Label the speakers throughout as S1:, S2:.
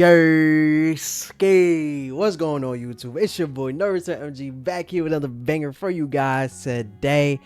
S1: Yerski, what's going on YouTube? It's your boy Naruto MG back here with another banger for you guys today.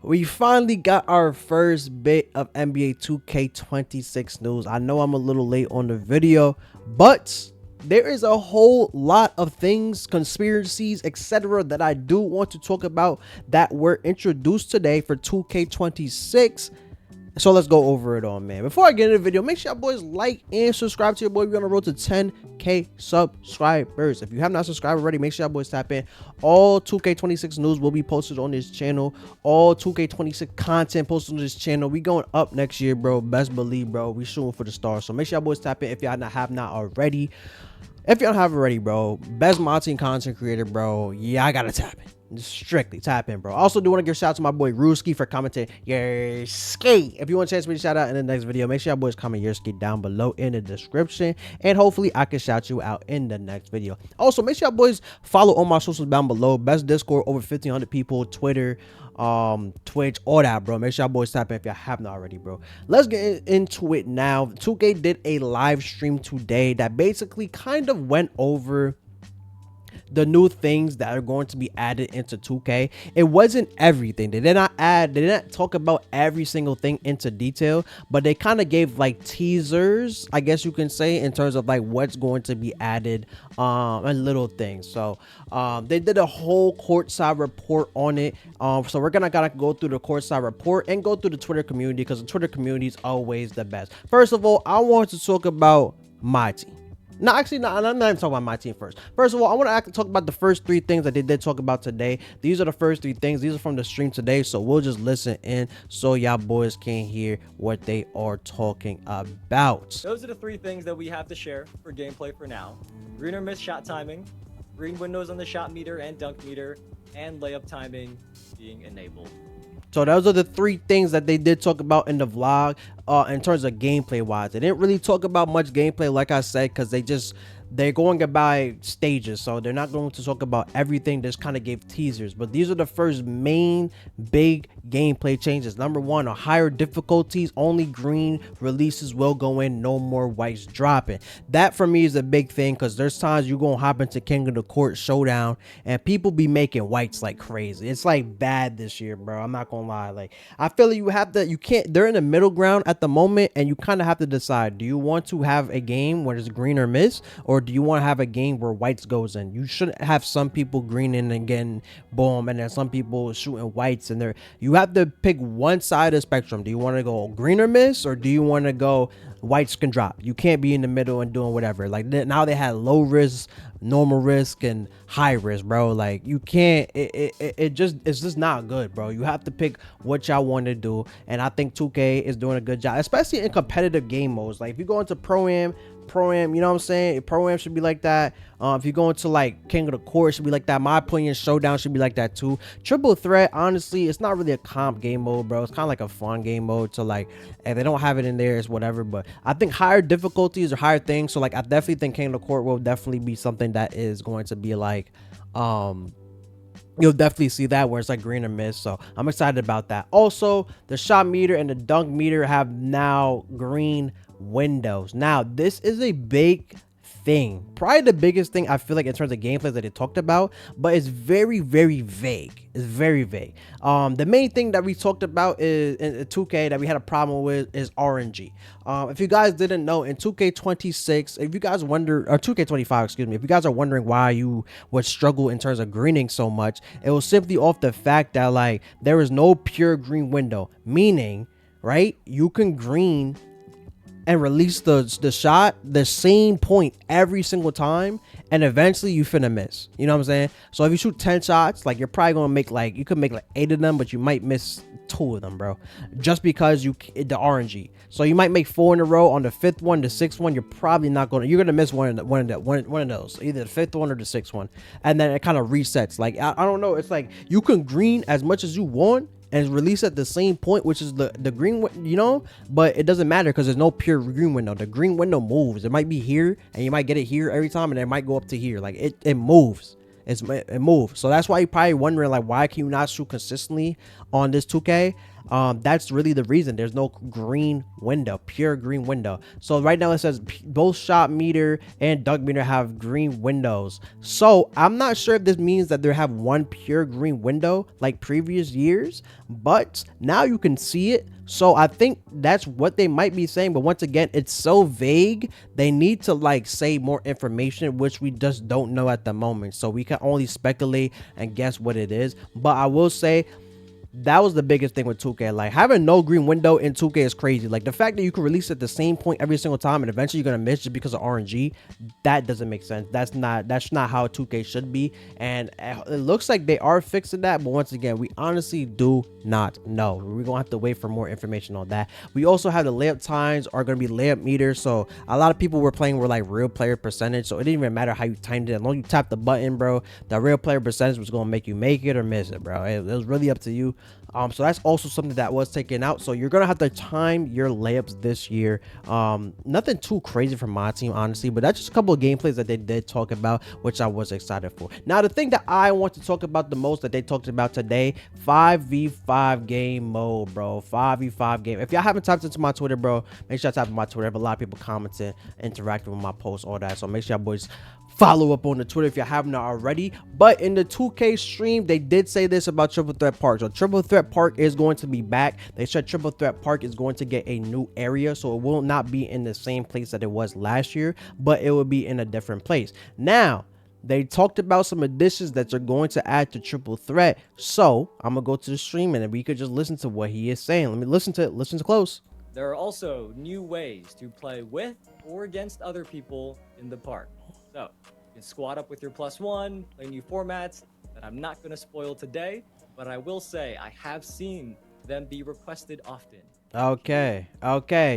S1: We finally got our first bit of NBA 2K26 news. I know I'm a little late on the video, but there is a whole lot of things, conspiracies, etc. that I do want to talk about that were introduced today for 2K26. So let's go over it all, man. Before I get into the video, make sure y'all boys like and subscribe to your boy. We're on the road to 10K subscribers. If you have not subscribed already, make sure y'all boys tap in. All 2K26 news will be posted on this channel. All 2K26 content posted on this channel. We going up next year, bro. Best believe, bro. We shooting for the stars. So make sure y'all boys tap in if y'all have not already. If y'all have already, bro, best Myteam content creator, bro. Yeah, I gotta tap in. Strictly tap in, bro. Also do want to give a shout out to my boy Ruski for commenting your ski. If you want a chance for me to shout out in the next video, make sure y'all boys comment your ski down below in the description, and hopefully I can shout you out in the next video. Also make sure y'all boys follow all my socials down below. Best Discord, over 1,500 people, Twitter, Twitch, all that, bro. Make sure y'all boys tap in if y'all have not already, bro. Let's get into it now. 2K did a live stream today that basically kind of went over the new things that are going to be added into 2K. It wasn't everything. They did not talk about every single thing into detail, but they kind of gave like teasers, I guess you can say, in terms of like what's going to be added, and little things. So they did a whole courtside report on it. So we're gonna go through the courtside report and go through the Twitter community, because the Twitter community is always the best. First of all, I want to talk about my team. No, actually, no, I'm not even talking about my team first. First of all, I want to talk about the first three things that they did talk about today. These are the first three things. These are from the stream today, so we'll just listen in so y'all boys can hear what they are talking about.
S2: Those are the three things that we have to share for gameplay for now. Green or miss shot timing, green windows on the shot meter and dunk meter, and layup timing being enabled.
S1: So those are the three things that they did talk about in the vlog, in terms of gameplay wise. They didn't really talk about much gameplay, like I said, because they're going by stages, so they're not going to talk about everything. Just kind of gave teasers, but these are the first main big gameplay changes. Number one, on higher difficulties, only green releases will go in, no more whites dropping. That for me is a big thing, because there's times you're gonna hop into King of the Court showdown and people be making whites like crazy. It's like bad this year, bro. I'm not gonna lie. Like, I feel like you can't, they're in the middle ground at the moment, and you kind of have to decide, do you want to have a game where it's green or miss, or do you want to have a game where whites goes in? You shouldn't have some people greening and getting boom, and then some people shooting whites, and you have to pick one side of the spectrum. Do you want to go green or miss, or do you want to go whites can drop? You can't be in the middle and doing whatever. Like, now they had low risk, normal risk, and high risk, bro. Like, you can't, it's just not good, bro. You have to pick what y'all want to do, and I think 2K is doing a good job, especially in competitive game modes. Like, if you go into Pro-Am, you know what I'm saying? Pro-Am should be like that. If you go into like King of the Court, it should be like that. My opinion, Showdown should be like that too. Triple Threat, honestly, it's not really a comp game mode, bro. It's kind of like a fun game mode. So like, if they don't have it in there, it's whatever. But I think higher difficulties or higher things. So like, I definitely think King of the Court will definitely be something that is going to be like, you'll definitely see that where it's like green or miss. So I'm excited about that. Also, the shot meter and the dunk meter have now green windows. Now this is a big thing, probably the biggest thing I feel like in terms of gameplay that they talked about, but it's very vague. It's very vague. The main thing that we talked about is in 2K that we had a problem with is RNG. If you guys didn't know, in 2K26, if you guys wonder, or 2K25, excuse me, if you guys are wondering why you would struggle in terms of greening so much, it was simply off the fact that like there is no pure green window, meaning, right, you can green and release the shot the same point every single time, and eventually you finna miss. You know what I'm saying? So if you shoot 10 shots, like, you're probably gonna make like, you could make like 8 of them, but you might miss 2 of them, bro, just because the RNG. So you might make 4 in a row. On the 5th one, the 6th one, you're probably not gonna, you're gonna miss one of those, either the 5th one or the 6th one, and then it kind of resets. Like, I don't know, it's like you can green as much as you want and release at the same point, which is the green, you know, but it doesn't matter because there's no pure green window. The green window moves. It might be here and you might get it here every time, and it might go up to here. Like, it moves. It moves. So that's why you're probably wondering, like, why can you not shoot consistently on this 2K? That's really the reason there's no green window, pure green window. So right now it says both shot meter and dunk meter have green windows. So I'm not sure if this means that they have one pure green window like previous years, but now you can see it. So I think that's what they might be saying, but once again, it's so vague. They need to like say more information, which we just don't know at the moment. So we can only speculate and guess what it is. But I will say that was the biggest thing with 2K. Like having no green window in 2K is crazy. Like the fact that you can release at the same point every single time and eventually you're gonna miss just because of RNG, that doesn't make sense. That's not how 2K should be. And it looks like they are fixing that, but once again, we honestly do not know. We're gonna have to wait for more information on that. We also have the layup times are gonna be layup meters. So a lot of people were playing with like real player percentage, so it didn't even matter how you timed it. As long as you tap the button, bro, the real player percentage was gonna make you make it or miss it, bro. It was really up to you. So that's also something that was taken out. So you're gonna have to time your layups this year. Nothing too crazy from my team, honestly, but that's just a couple of gameplays that they did talk about, which I was excited for. Now, the thing that I want to talk about the most that they talked about today, 5v5 game mode, bro. 5v5 game. If y'all haven't tapped into my Twitter, bro, make sure y'all tap into my Twitter. I have a lot of people commenting, interacting with my posts, all that. So make sure y'all boys follow up on the Twitter if you haven't already. But in the 2K stream, they did say this about Triple Threat Park. So Triple Threat Park is going to be back. They said Triple Threat Park is going to get a new area, so it will not be in the same place that it was last year, but it will be in a different place. Now, they talked about some additions that are going to add to Triple Threat. So I'm gonna go to the stream and we could just listen to what he is saying. Let me listen to it. Listen close.
S2: There are also new ways to play with or against other people in the park. So you can squad up with your +1, play new formats that I'm not going to spoil today, but I will say I have seen them be requested often.
S1: Okay.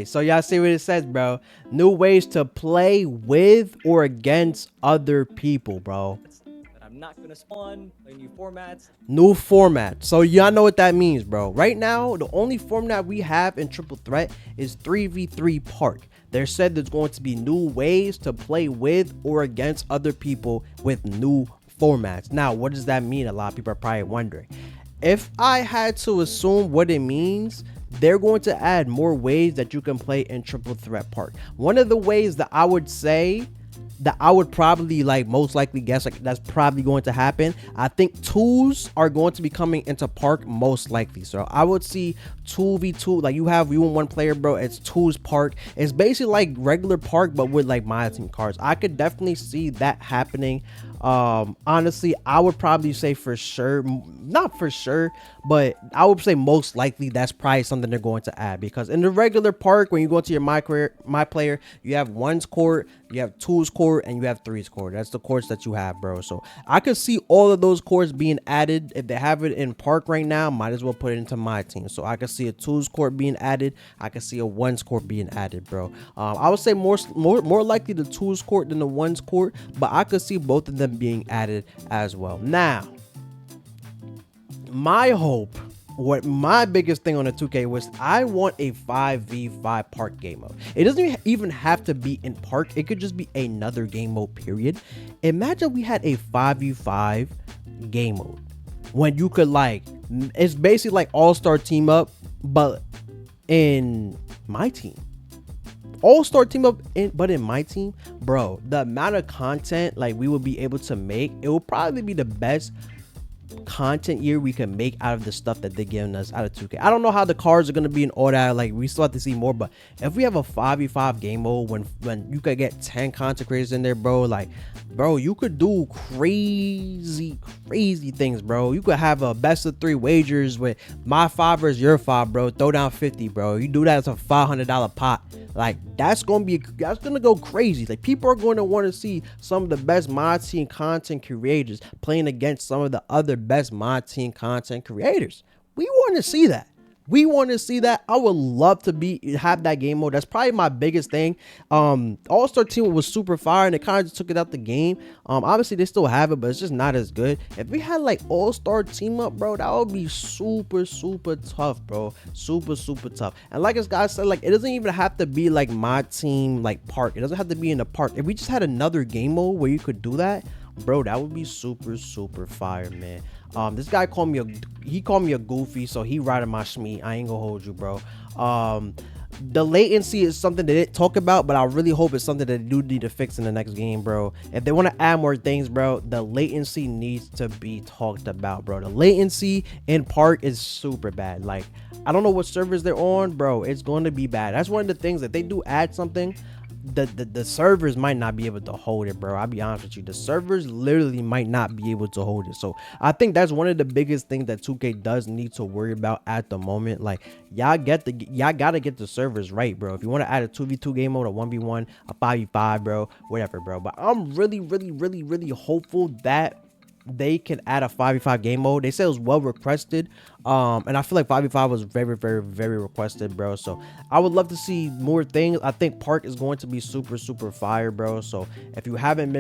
S1: So y'all see what it says, bro. New ways to play with or against other people, bro.
S2: That I'm not going to spawn, play new formats.
S1: New format. So y'all know what that means, bro. Right now, the only format we have in Triple Threat is 3v3 Park. They said there's going to be new ways to play with or against other people with new formats. Now, what does that mean? A lot of people are probably wondering. If I had to assume what it means, they're going to add more ways that you can play in Triple Threat Park. One of the ways that I would say that I would probably like most likely guess like that's probably going to happen, I think twos are going to be coming into Park most likely. So I would see 2v2, like you and one player, bro. It's twos Park. It's basically like regular Park but with like my team cards. I could definitely see that happening. Honestly, I would probably say for sure, not for sure, but I would say most likely that's probably something they're going to add, because in the regular Park, when you go to your my player, you have ones court, you have twos court, and you have threes court. That's the courts that you have, bro. So I could see all of those courts being added. If they have it in Park right now, might as well put it into my team. So I could see a twos court being added. I could see a ones court being added, bro. I would say more likely the twos court than the ones court, but I could see both of them being added as well. Now, my hope, what my biggest thing on the 2K was, I want a 5v5 Park game mode. It doesn't even have to be in Park. It could just be another game mode, period. Imagine we had a 5v5 game mode when you could like, it's basically like all-star team up, but in my team. All-star team up but in my team, bro, the amount of content like we will be able to make, it will probably be the best content year we can make out of the stuff that they're giving us out of 2K. I don't know how the cards are going to be in order, like we still have to see more, but if we have a 5v5 game mode when you could get 10 content creators in there, bro, like, bro, you could do crazy things, bro. You could have a best of 3 wagers with my 5 versus your 5, bro. Throw down 50, bro. You do that as a $500 pot. Like, that's gonna go crazy. Like, people are going to want to see some of the best mod team content creators playing against some of the other best mod team content creators. We want to see that. I would love to have that game mode. That's probably my biggest thing. All-star team was super fire and it kind of just took it out the game. Obviously they still have it, but it's just not as good. If we had like all-star team up, bro, that would be super tough, bro. Super tough. And like this guy said, like, it doesn't even have to be like my team like Park. It doesn't have to be in the Park. If we just had another game mode where you could do that, bro, that would be super fire, man. This guy called me a goofy, so he riding my schmeat. I ain't gonna hold you, bro. The latency is something they didn't talk about, but I really hope it's something that they do need to fix in the next game, bro. If they want to add more things, bro, the latency needs to be talked about, bro. The latency in Park is super bad. Like, I don't know what servers they're on, bro. It's going to be bad. That's one of the things that they do add something. The servers might not be able to hold it, bro. I'll be honest with you. The servers literally might not be able to hold it. So I think that's one of the biggest things that 2K does need to worry about at the moment. Like, y'all gotta get the servers right, bro. If you want to add a 2v2 game mode, a 1v1, a 5v5, bro, whatever, bro. But I'm really hopeful that they can add a 5v5 game mode. They said it was well requested, and I feel like 5v5 was very requested, bro. So I would love to see more things. I think Park is going to be super fire, bro. So if you haven't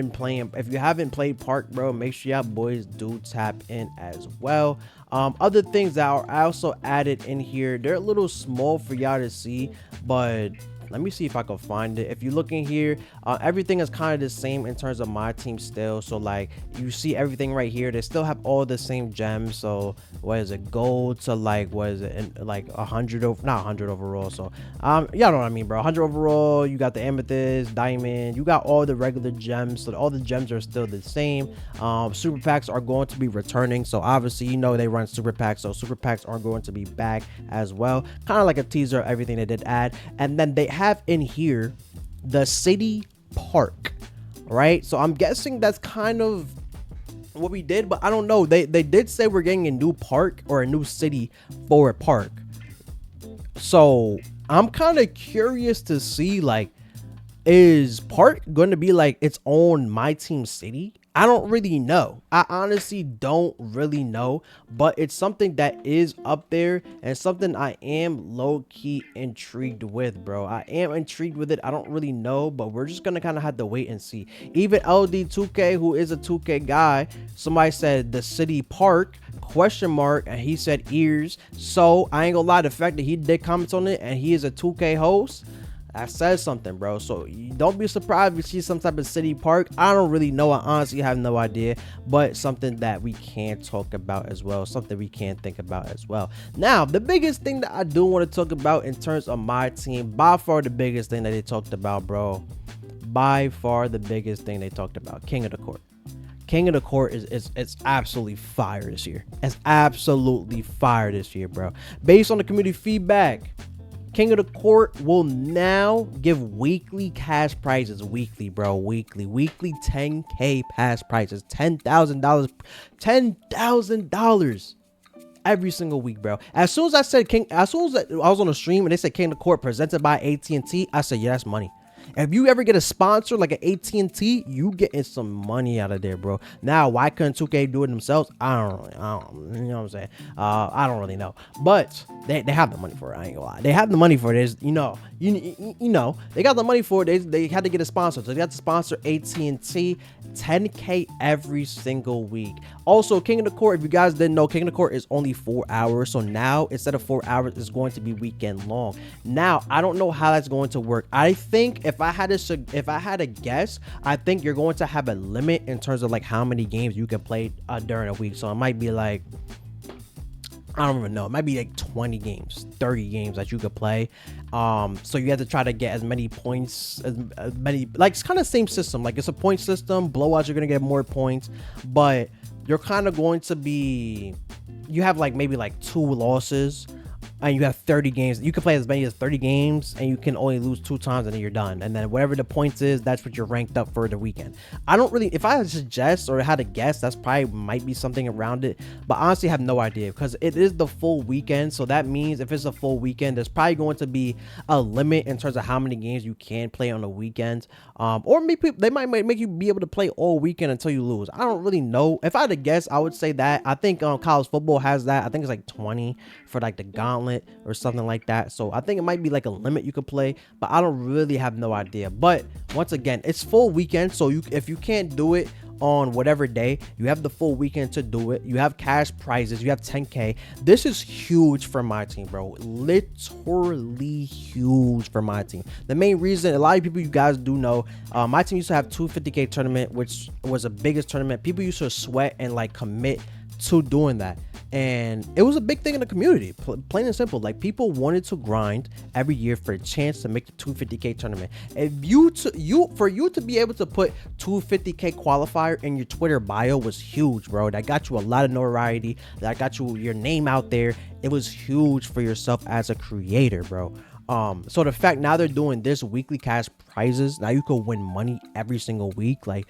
S1: played Park, bro, make sure y'all boys do tap in as well. Other things that are also added in here, they're a little small for y'all to see, but let me see if I can find it. If you look in here, everything is kind of the same in terms of my team still. So like, you see everything right here, they still have all the same gems. So what is it, gold to like, what is it, and like 100 over, not 100 overall. So y'all know what I mean, bro. 100 overall, you got the amethyst, diamond, you got all the regular gems. So all the gems are still the same. Super packs are going to be returning, so obviously, you know, they run super packs, so super packs are going to be back as well. Kind of like a teaser of everything they did add. And then they have in here the city park, right? So I'm guessing that's kind of what we did, but I don't know. They did say we're getting a new park or a new city for a park. So I'm kind of curious to see, like, is Park going to be like its own My Team city? I don't really know. I honestly don't really know, but it's something that is up there and something I am low-key intrigued with, bro. I am intrigued with it. I don't really know, but we're just gonna kind of have to wait and see. Even LD2K, who is a 2K guy, somebody said the city park question mark, and he said ears. So I ain't gonna lie, the fact that he did comment on it and he is a 2K host, that says something, bro. So you don't be surprised if you see some type of city park. I don't really know. I honestly have no idea, but something that we can talk about as well, something we can think about as well. Now, the biggest thing that I do want to talk about in terms of my team, by far the biggest thing that they talked about, bro, by far the biggest thing they talked about, King of the Court. King of the Court is absolutely fire this year. It's absolutely fire this year, bro. Based on the community feedback, King of the Court will now give weekly cash prizes. Weekly, bro. Weekly 10K pass prizes. $10,000 every single week, bro. As soon as I said I was on a stream and they said King of the Court presented by AT&T, I said, yeah, that's money. If you ever get a sponsor like an AT&T, you getting some money out of there, bro. Now, why couldn't 2K do it themselves? I don't, you know what I'm saying? I don't really know, but they have the money for it. I ain't gonna lie, they have the money for this. You know, they got the money for it. They had to get a sponsor, so they got to sponsor AT&T. 10K every single week. Also, King of the Court, if you guys didn't know, King of the Court is only 4 hours. So now, instead of 4 hours, it's going to be weekend long. Now, I don't know how that's going to work. I think if I had a guess, I think you're going to have a limit in terms of like how many games you can play during a week. So it might be like, I don't even know, it might be like 20 games, 30 games that you could play. So you have to try to get as many points, as many, like, it's kind of same system. Like, it's a point system. Blowouts, you're gonna get more points, but you're kind of going to be, you have like maybe like 2 losses and you have 30 games. You can play as many as 30 games and you can only lose 2 times and then you're done. And then whatever the points is, that's what you're ranked up for the weekend. I don't really, if I had to suggest or had to guess, that's probably might be something around it, but honestly I have no idea because it is the full weekend. So that means if it's a full weekend, there's probably going to be a limit in terms of how many games you can play on the weekend. Or maybe they might make you be able to play all weekend until you lose. I don't really know. If I had to guess, I would say that. I think college football has that. I think it's like 20 for like the gauntlet or something like that. So I think it might be like a limit you could play, but I don't really have no idea. But once again, it's full weekend, so if you can't do it on whatever day, you have the full weekend to do it. You have cash prizes, you have 10K. This is huge for my team, bro. Literally huge for my team. The main reason, a lot of people, you guys do know, my team used to have 250K tournament, which was the biggest tournament. People used to sweat and like commit to doing that. And it was a big thing in the community, plain and simple. Like, people wanted to grind every year for a chance to make the 250K tournament. If for you to be able to put 250K qualifier in your Twitter bio was huge, bro. That got you a lot of notoriety. That got you your name out there. It was huge for yourself as a creator, bro. So the fact now they're doing this weekly cash prizes, now you could win money every single week. Like,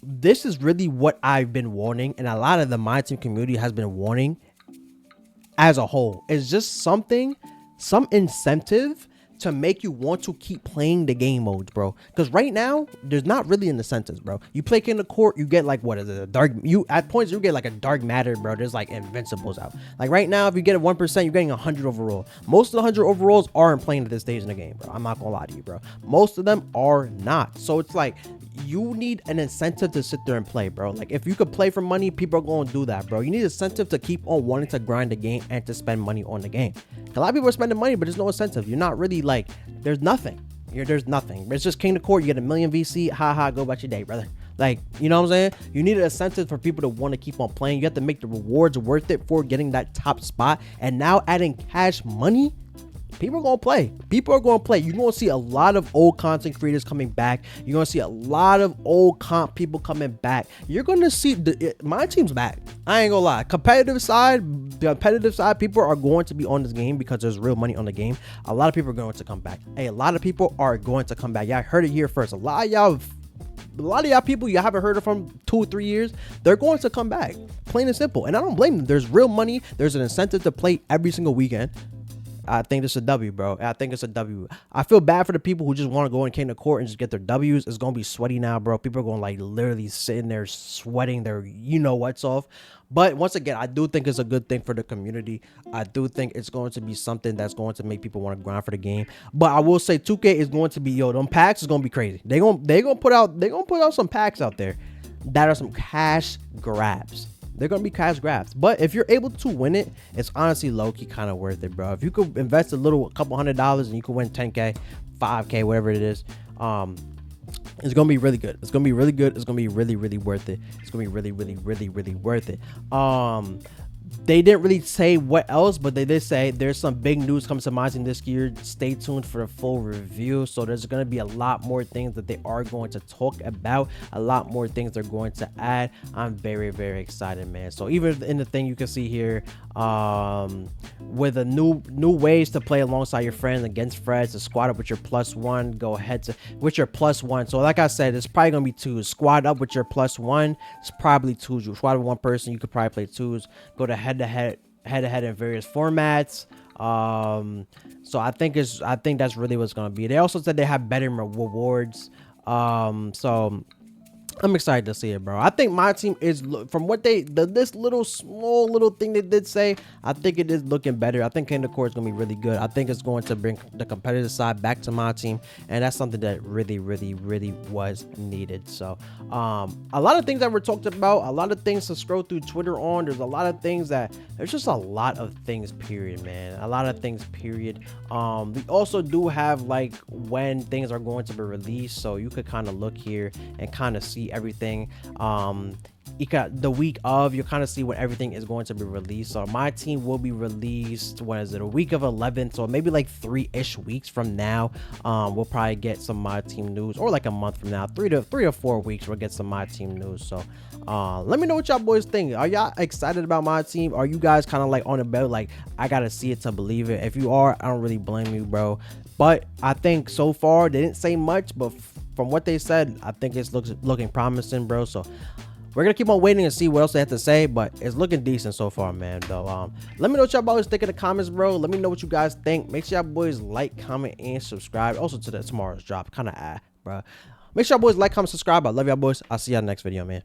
S1: this is really what I've been wanting, and a lot of the Myteam community has been wanting as a whole. It's just some incentive to make you want to keep playing the game modes, bro. Because right now, there's not really an incentive, bro. You play King of Court, you get like, what is it, at points you get like a dark matter, bro. There's like invincibles out. Like right now, if you get a 1%, you're getting 100 overall. Most of the 100 overalls aren't playing at this stage in the game, bro. I'm not gonna lie to you, bro. Most of them are not. So it's like, you need an incentive to sit there and play, bro. Like, if you could play for money, people are going to do that, bro. You need incentive to keep on wanting to grind the game and to spend money on the game. A lot of people are spending money, but there's no incentive. You're not really like, there's nothing. There's nothing. It's just King of Court. You get a million VC. Ha, go about your day, brother. Like, you know what I'm saying? You need an incentive for people to want to keep on playing. You have to make the rewards worth it for getting that top spot. And now adding cash money, people are going to play. People are going to play. You're going to see a lot of old content creators coming back. You're going to see a lot of old comp people coming back. You're going to see my team's back. I ain't going to lie. Competitive side, people are going to be on this game because there's real money on the game. A lot of people are going to come back. Hey, a lot of people are going to come back. Y'all heard it here first. A lot of y'all people you haven't heard of from 2 or 3 years, they're going to come back. Plain and simple. And I don't blame them. There's real money. There's an incentive to play every single weekend. I think it's a W, bro. I think it's a W. I feel bad for the people who just want to go in King of Court and just get their W's. It's going to be sweaty now, bro. People are going to like literally sit in there sweating their you-know-what's off. But once again, I do think it's a good thing for the community. I do think it's going to be something that's going to make people want to grind for the game. But I will say 2K is going to be, them packs is going to be crazy. They're going to put out some packs out there that are some cash grabs. They're going to be cash grabs. But if you're able to win it, it's honestly low-key kind of worth it, bro. If you could invest a couple $100 and you could win 10K, 5K, whatever it is, it's going to be really good. It's going to be really good. It's going to be really, really worth it. It's going to be really, really, really, really worth it. They didn't really say what else, but they did say there's some big news coming to Myteam this year. Stay tuned for a full review. So there's going to be a lot more things that they are going to talk about, a lot more things they're going to add. I'm very, very excited, man. So even in the thing you can see here, with a new ways to play alongside your friends against friends, to squad up with your +1, go ahead with your +1. So like I said, it's probably gonna be 2s. Squad up with your +1, it's probably 2s. You squad with one person, you could probably play 2s. Go to head-to-head in various formats. So I think that's really what's gonna be. They also said they have better rewards. So I'm excited to see it, bro. I think my team is, from what this small little thing they did say, I think it is looking better. I think King of Court is going to be really good. I think it's going to bring the competitive side back to my team, and that's something that really, really, really was needed. So, a lot of things that were talked about, a lot of things to scroll through Twitter on. There's a lot of things there's just a lot of things, period, man. A lot of things, period. We also do have, like, when things are going to be released, so you could kind of look here and kind of see everything. You got the week of, you kind of see when everything is going to be released. So my team will be released, what is it, a week of 11, so maybe like 3-ish weeks from now. We'll probably get some my team news, or like a month from now, 3 to 4 weeks, we'll get some my team news. So let me know what y'all boys think. Are y'all excited about my team? Are you guys kind of like on the belt, like I gotta see it to believe it? If you are, I don't really blame you, bro. But I think so far they didn't say much, but from what they said, I think it's looking promising, bro. So we're gonna keep on waiting and see what else they have to say, but it's looking decent so far, man. Though, let me know what y'all boys think in the comments, bro. Let me know what you guys think. Make sure y'all boys like, comment, and subscribe. Also to tomorrow's drop, kind of bro. Make sure y'all boys like, comment, subscribe. I love y'all boys. I'll see y'all next video, man.